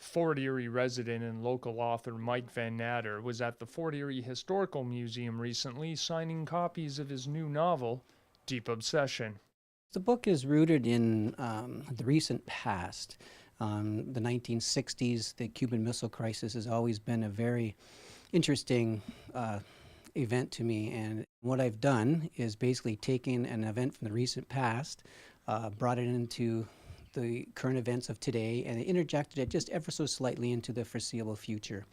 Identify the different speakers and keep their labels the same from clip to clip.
Speaker 1: Fort Erie resident and local author Mike Van Natter was at the Fort Erie Historical Museum recently signing copies of his new novel, Deep Obsession.
Speaker 2: The book is rooted in the recent past. The 1960s, the Cuban Missile Crisis has always been a very interesting event to me. And what I've done is basically taken an event from the recent past, brought it into the current events of today, and interjected it just ever so slightly into the foreseeable future.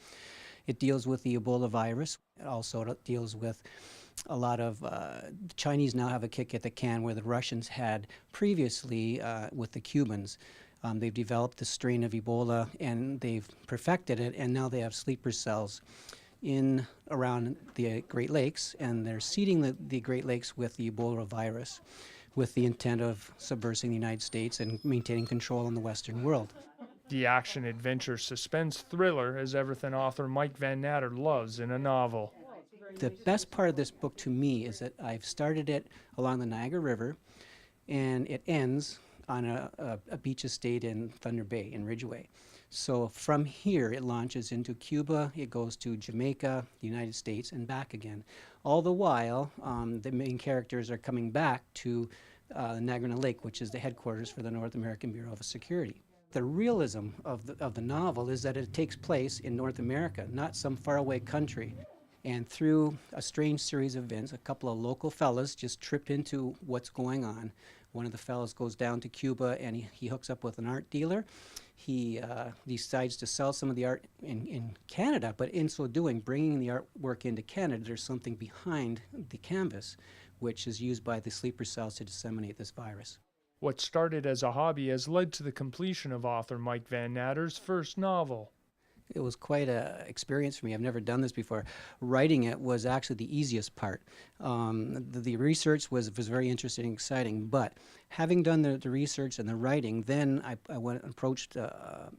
Speaker 2: It deals with the Ebola virus. It also deals with a lot of the Chinese now have a kick at the can where the Russians had previously with the Cubans. They've developed the strain of Ebola and they've perfected it, and now they have sleeper cells in around the Great Lakes, and they're seeding the Great Lakes with the Ebola virus with the intent of subversing the United States and maintaining control in the Western world.
Speaker 1: The action adventure suspense thriller is everything author Mike Van Natter loves in a novel.
Speaker 2: The best part of this book to me is that I've started it along the Niagara River, and it ends on a beach estate in Thunder Bay in Ridgeway. So from here it launches into Cuba, it goes to Jamaica, the United States, and back again. All the while, the main characters are coming back to Niagara Lake, which is the headquarters for the North American Bureau of Security. The realism of the novel is that it takes place in North America, not some faraway country. And through a strange series of events, a couple of local fellas just trip into what's going on. One of the fellas goes down to Cuba and he hooks up with an art dealer. He decides to sell some of the art in Canada, but in so doing, bringing the artwork into Canada, there's something behind the canvas, which is used by the sleeper cells to disseminate this virus.
Speaker 1: What started as a hobby has led to the completion of author Mike Van Natter's first novel.
Speaker 2: It was quite an experience for me. I've never done this before. Writing it was actually the easiest part. The research was very interesting and exciting, but having done the research and the writing, then I went and approached the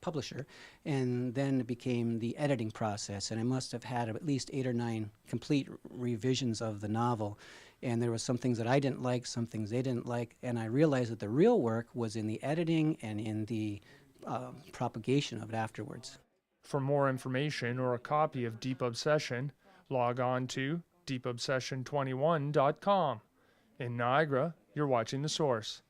Speaker 2: publisher, and then it became the editing process, and I must have had at least 8 or 9 complete revisions of the novel. And there were some things that I didn't like, some things they didn't like, and I realized that the real work was in the editing and in the propagation of it afterwards.
Speaker 1: For more information or a copy of Deep Obsession, log on to deepobsession21.com. In Niagara, you're watching The Source.